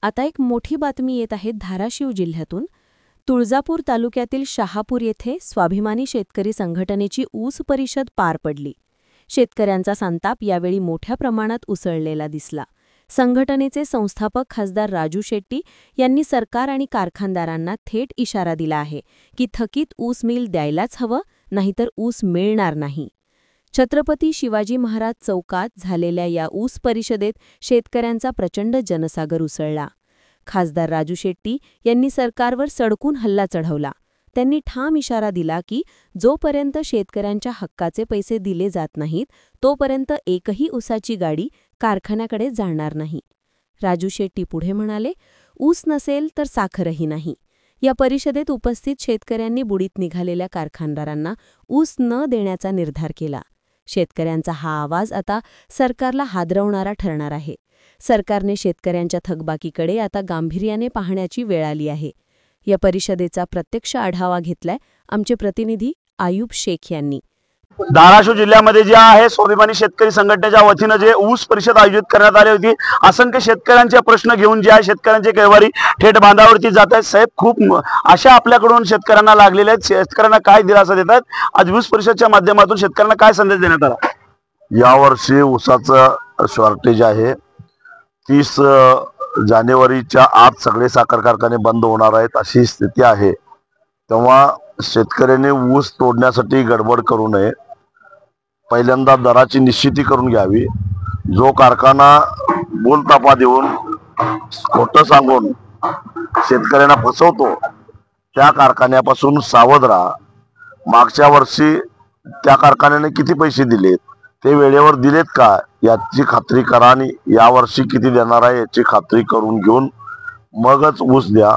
आता एक मोठी बातमी येत आहे धाराशिव जिल्ह्यातून। तुळजापूर तालुक्यातील शहापूर येथे स्वाभिमानी शेतकरी संघटनेची ऊस परिषद पार पडली। शेतकऱ्यांचा संताप यावेळी मोठ्या प्रमाणात उसळलेला दिसला। संघटनेचे संस्थापक खासदार राजू शेट्टी यांनी सरकार आणि कारखानदारांना थेट इशारा दिला आहे की थकीत ऊस मिल द्यायलाच हवं, नाहीतर ऊस मिळणार नाही। छत्रपती शिवाजी महाराज चौकात झालेल्या या ऊस परिषदेत शेतकऱ्यांचा प्रचंड जनसागर उसळला। खासदार राजू शेट्टी यांनी सरकारवर सडकून हल्ला चढवला। त्यांनी ठाम इशारा दिला की जोपर्यंत शेतकऱ्यांच्या हक्काचे पैसे दिले जात नाहीत तोपर्यंत एकही ऊसाची गाडी कारखान्याकडे जाणार नाही। राजू शेट्टी पुढे म्हणाले, ऊस नसेल तर साखरही नाही। या परिषदेत उपस्थित शेतकऱ्यांनी बुडीत निघालेल्या कारखानदारांना ऊस न देण्याचा निर्धार केला। शेतकऱ्यांचा हा आवाज आता सरकारला हादरवणारा ठरणार आहे। सरकारने शेतकऱ्यांच्या थकबाकीकडे आता गांभीर्याने पाहण्याची वेळ आली आहे। या परिषदेचा प्रत्यक्ष आढावा घेतलाय आमचे प्रतिनिधी आयुब शेख यांनी। धाराशिव जिल्ह्यामध्ये जे आहे स्वाभिमानी शेतकरी संघटनेच्या वतीने जे ऊस परिषद आयोजित करण्यात आली होती, असंख्य शेतकऱ्यांचे प्रश्न घेऊन जे आहे शेतकऱ्यांचे कैवारी थेट बांधावरती जात आहेत। साहेब, खूप आशा आपल्याकडून शेतकऱ्यांना लागलेल्या आहेत। शेतकऱ्यांना काय दिलासा देतात? आज ऊस परिषदच्या माध्यमातून शेतकऱ्यांना काय संदेश देण्यात आला? यावर्षी ऊसाचं शॉर्टेज आहे। 30 जानेवारीच्या आत सगळे साखर कारखाने बंद होणार आहेत अशी स्थिती आहे। तेव्हा शेतकऱ्यांनी ऊस तोडण्यासाठी गडबड करू नये। पहिल्यांदा दराची निश्चिती करून घ्यावी। जो कारखाना बोलतापा देऊन खोटं सांगून शेतकऱ्यांना फसवतो त्या कारखान्यापासून सावध राहा। मागच्या वर्षी त्या कारखान्याने किती पैसे दिलेत, ते वेळेवर दिलेत का याची खात्री करा आणि यावर्षी किती देणार आहे याची खात्री करून घेऊन मगच ऊस द्या।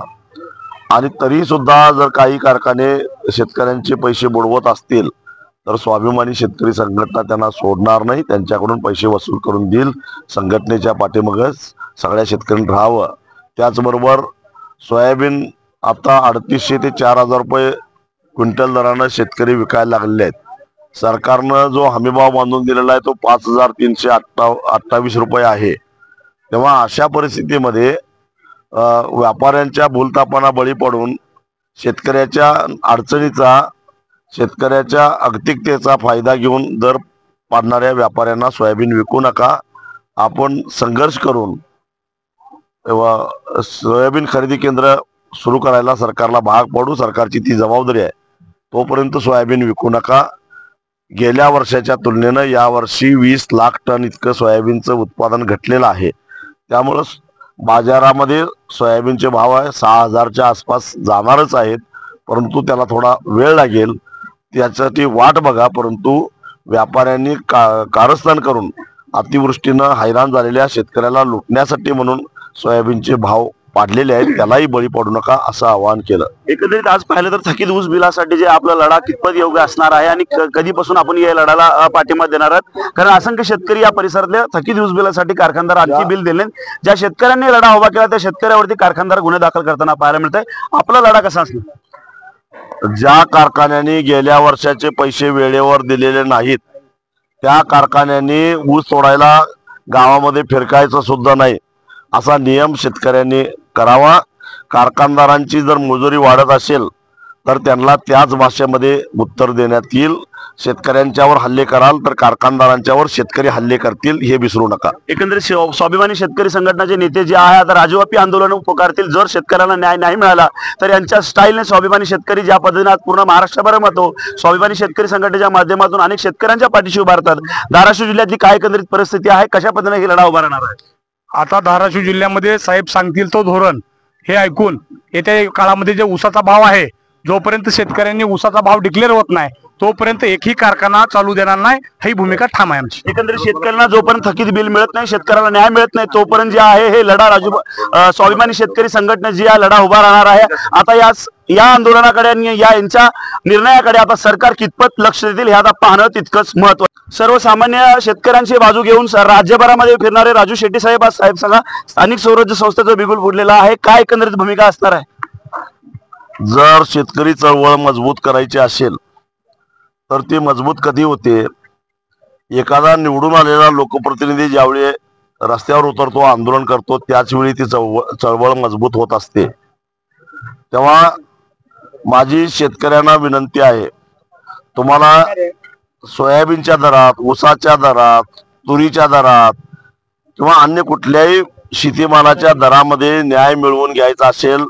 आणि तरी सुद्धा जर काही कारखाने शेतकऱ्यांचे पैसे बुडवत असतील तर स्वाभिमानी शेतकरी संघटना त्यांना सोडणार नाही, त्यांच्याकडून पैसे वसूल करून देईल। संघटनेच्या पाठीमागच सगळ्या शेतकऱ्यांनी राहावं। त्याचबरोबर सोयाबीन आता 3800 ते 4000 रुपये क्विंटल दरानं शेतकरी विकायला लागलेले आहेत। सरकारनं जो हमीभाव बांधून दिलेला आहे तो 5328 रुपये आहे। तेव्हा अशा परिस्थितीमध्ये व्यापाऱ्यांच्या भूलथापांना बळी पडून शेतकऱ्याच्या अडचणीचा, शेतकऱ्याच्या अगतिकतेचा फायदा घेऊन दर पाडणाऱ्या व्यापाऱ्यांना सोयाबीन विकू नका। आपण संघर्ष करून सोयाबीन खरेदी केंद्र सुरू करायला सरकारला भाग पडू, सरकारची ती जबाबदारी आहे। तोपर्यंत सोयाबीन विकू नका। गेल्या वर्षाच्या तुलनेनं यावर्षी 20 लाख टन इतकं सोयाबीनचं उत्पादन घटलेलं आहे। त्यामुळं बाजारामध्ये सोयाबीनचे भाव आहे 6000च्या आसपास जाणारच आहेत, परंतु त्याला थोडा वेळ लागेल, त्यासाठी वाट बघा। परंतु व्यापाऱ्यांनी कारस्थान करून अतिवृष्टीनं हैराण झालेल्या शेतकऱ्याला लुटण्यासाठी म्हणून सोयाबीनचे भाव पाडलेले आहेत, त्यालाही बळी पडू नका असं आवाहन केलं। एकंदरीत आज पाहिलं तर थकीत ऊस बिलासाठी जे आपला लढा कितपत योग्य असणार आहे आणि कधीपासून आपण या लढ्याला पाठिंबा देणार आहात? कारण असंख्य शेतकरी या परिसरातल्या थकीत ऊस बिलासाठी कारखानदार आणखी बिल दिले। ज्या शेतकऱ्यांनी लढा उभा केला त्या शेतकऱ्यावरती कारखानदार गुन्हे दाखल करताना पाहायला मिळत आहे। आपला लढा कसा असणार? ज्या कारखान्यांनी गेल्या वर्षाचे पैसे वेळेवर दिलेले नाहीत त्या कारखान्यांनी ऊस तोडायला गावामध्ये फिरकायचं सुद्धा नाही असा नियम शेतकऱ्यांनी करावा। कारखानदारांची जर मजुरी वाढत असेल तर त्यांना त्याच भाषेमध्ये उत्तर देण्यात येईल। शेतकऱ्यांच्यावर हल्ले कराल तर कारखानदारांच्यावर शेतकरी हल्ले करतील, हे विसरू नका। एकंदरीत स्वाभिमानी शेतकरी संघटनाचे नेते जे आहे आता राजव्यापी आंदोलन पुकारतील। जर शेतकऱ्यांना न्याय नाही मिळाला तर यांच्या स्टाईलने स्वाभिमानी शेतकरी ज्या पद्धतीने आज पूर्ण महाराष्ट्रभर मतो स्वाभिमानी शेतकरी संघटनेच्या माध्यमातून अनेक शेतकऱ्यांच्या पाठीशी उभारतात। धाराशिव जिल्ह्यातली काय एकंदरीत परिस्थिती आहे, कशा पद्धतीने ही लढा उभा राहणार आहे? आता धाराशिव जिल्ह्यामध्ये साहेब सांगतील तो धोरण हे ऐकून येत्या काळामध्ये जे ऊसाचा भाव आहे, जोपर्यंत शेतकऱ्यांनी ऊसाचा भाव डिक्लेअर होत नाही तोपर्यंत एकही कारखाना चालू देणार नाही, ही भूमिका ठाम आहे आमची। एकंदरीत शेतकऱ्यांना जोपर्यंत थकीत बिल मिळत नाही, शेतकऱ्याला न्याय मिळत नाही, तोपर्यंत जे आहे हे लढा स्वाभिमानी शेतकरी संघटना जी आहे लढा उभा राहणार आहे। आता या आंदोलनाकडे आणि यांच्या निर्णयाकडे आता सरकार कितपत लक्ष देतील हे आता पाहणं तितकंच महत्त्वाचं। सर्वसामान्य शेतकऱ्यांची बाजू घेऊन राज्यभरामध्ये फिरणारे राजू शेट्टी साहेब आज साहेब सांगा स्थानिक स्वराज्य संस्थेचं बिगुल फुडलेलं आहे, काय एकंदरीत भूमिका असणार आहे? जर शेतकरी चळवळ मजबूत करायची असेल तर ती मजबूत कधी होते? एखादा निवडून आलेला लोकप्रतिनिधी ज्यावेळी रस्त्यावर उतरतो, आंदोलन करतो, त्याचवेळी ती चळवळ मजबूत होत असते. तेव्हा माझी शेतकऱ्यांना विनंती आहे, तुम्हाला सोयाबीनच्या दरात, ऊसाच्या दरात, तुरीच्या दरात किंवा अन्य कुठल्याही शेतीमालाच्या दरामध्ये न्याय मिळवून घ्यायचा असेल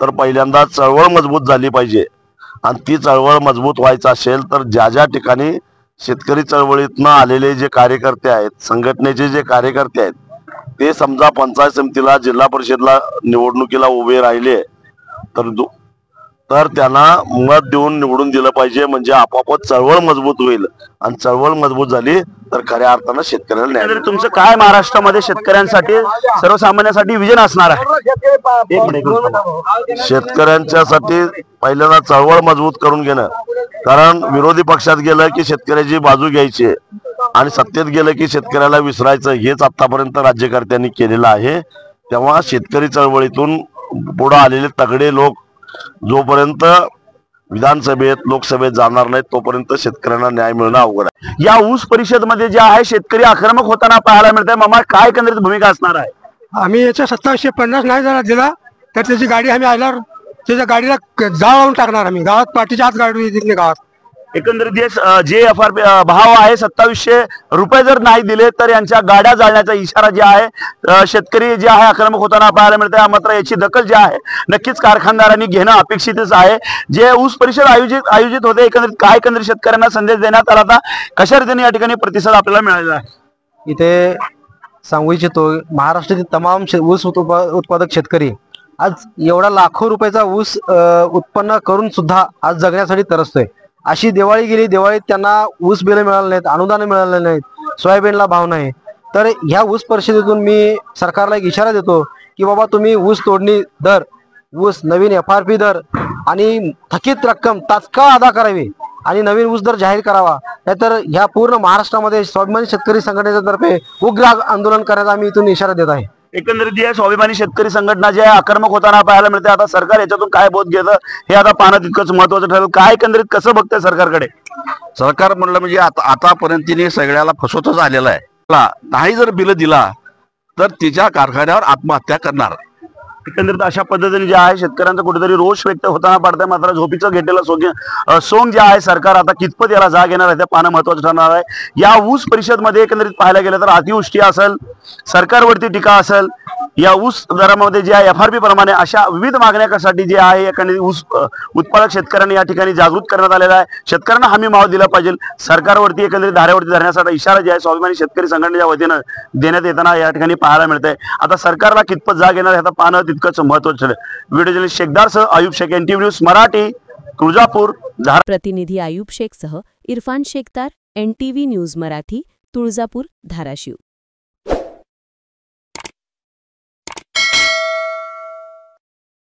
तर पहिल्यांदा चळवळ मजबूत झाली पाहिजे. आणि ती चळवळ मजबूत व्हायचं असेल तर ज्या ज्या ठिकाणी शेतकरी चळवळीतनं आलेले जे कार्यकर्ते आहेत, संघटनेचे जे कार्यकर्ते आहेत, ते समजा पंचायत समितीला, जिल्हा परिषदला निवडणुकीला उभे राहिले तर त्यांना मत देऊन निवडून दिलं पाहिजे. म्हणजे आपोआपच चळवळ मजबूत होईल आणि चळवळ मजबूत झाली तर खऱ्या अर्थानं शेतकऱ्याला न्याय मिळेल. तुमचं काय महाराष्ट्रामध्ये शेतकऱ्यांसाठी, सर्वसामान्यांसाठी विजन असणार आहे? एक मिनिट. शेतकऱ्यांच्यासाठी पहिल्यांदा चळवळ मजबूत करून घेणं. कारण विरोधी पक्षात गेलं की शेतकऱ्याची बाजू घ्यायची आणि सत्तेत गेलं की शेतकऱ्याला विसरायचं, हेच आतापर्यंत राज्यकर्त्यांनी केलेलं आहे. तेव्हा शेतकरी चळवळीतून पुढे आलेले तगडे लोक जोपर्यंत विधानसभेत, लोकसभेत जाणार नाहीत तोपर्यंत शेतकऱ्यांना न्याय मिळणं अवघड आहे. या ऊस परिषदमध्ये जे आहे शेतकरी आक्रमक होताना पाहायला मिळतंय. मामा, काय एकंदरीत भूमिका असणार आहे? आम्ही याच्या 2750 नाही जरा दिला तर त्याची गाडी आम्ही आल्यावर त्याच्या गाडीला जाळून टाकणार. आम्ही गावात पाठीच्या आत गाडी येते गावात. एकंदरीत जे FRP भाव आहे 2700 रुपये जर नाही दिले तर यांच्या गाड्या जाळण्याचा इशारा जे आहे शेतकरी जे आहे आक्रमक होताना पाहायला मिळते. मात्र याची दखल जी आहे नक्कीच कारखानदारांनी घेणं अपेक्षितच आहे. जे ऊस परिषद आयोजित होते, एकंदरीत काय एकंदरीत शेतकऱ्यांना संदेश देण्यात आला, कशा रीतीने या ठिकाणी प्रतिसाद आपल्याला मिळाला आहे? इथे सांगू इच्छितो, महाराष्ट्रातील तमाम ऊस उत्पादक शेतकरी आज एवढा लाखो रुपयाचा ऊस उत्पन्न करून सुद्धा आज जगण्यासाठी तरसतोय. अशी दिवाळी गेली, दिवाळीत त्यांना ऊस बिल मिळाले नाहीत, अनुदान मिळाले नाहीत, सोयाबीनला भाव नाही. तर ह्या ऊस परिषदेतून मी सरकारला एक इशारा देतो की बाबा तुम्ही ऊस तोडणी दर, ऊस नवीन FRP दर आणि थकीत रक्कम तात्काळ अदा करावी आणि नवीन ऊस दर जाहीर करावा. नाहीतर ह्या पूर्ण महाराष्ट्रामध्ये स्वाभिमानी शेतकरी संघटनेच्या तर्फे उग्र आंदोलन करण्याचा आम्ही इथून इशारा देत आहे. एकंदरीत जे स्वाभिमानी शेतकरी संघटना जे आहे आक्रमक होताना पाहायला मिळते. आता सरकार याच्यातून काय बोध घेतं हे आता पाहणं तितकंच महत्वाचं ठरेल. काय एकंदरीत कसं बघतंय सरकारकडे? सरकार म्हणलं म्हणजे आतापर्यंत तिने सगळ्याला फसवतच आलेला आहे. नाही जर बिल दिला तर तिच्या कारखान्यावर आत्महत्या करणार. एकंदरीत अशा पद्धतीने जे आहे शेतकऱ्यांचा कुठेतरी रोष व्यक्त होताना पडतंय. मात्र झोपीचं घेतलेलं सोंग जे आहे सरकार आता कितपत याला जाग येणार आहे ते पाहणं महत्वाचं ठरणार आहे. या ऊस परिषदमध्ये एकंदरीत पाहायला गेलं तर अतिवृष्टी असेल, सरकारवरती टीका असेल, या ऊस दरामध्ये जे आहे FRP प्रमाणे अशा विविध मागण्यासाठी जे आहे एकंदरीत ऊस उत्पादक शेतकऱ्यांनी या ठिकाणी जागृत करण्यात आलेला आहे. शेतकऱ्यांना हमी भाव दिला पाहिजे. सरकारवरती एकंदरीत धाऱ्यावरती धरण्यासाठी इशारा जे आहे स्वाभिमानी शेतकरी संघटनेच्या वतीनं देण्यात येताना या ठिकाणी पाहायला मिळतंय. आता सरकारला कितपत जाग येणार आहे पाहणं तितकंच महत्वाचं ठरेल. व्हिडिओ जर्नलिस्ट शेखदारसह आयुब शेख, NTV न्यूज मराठी, तुळजापूर. प्रतिनिधी आयुब शेखसह इरफान शेखदार, NTV न्यूज मराठी, तुळजापूर, धाराशिव.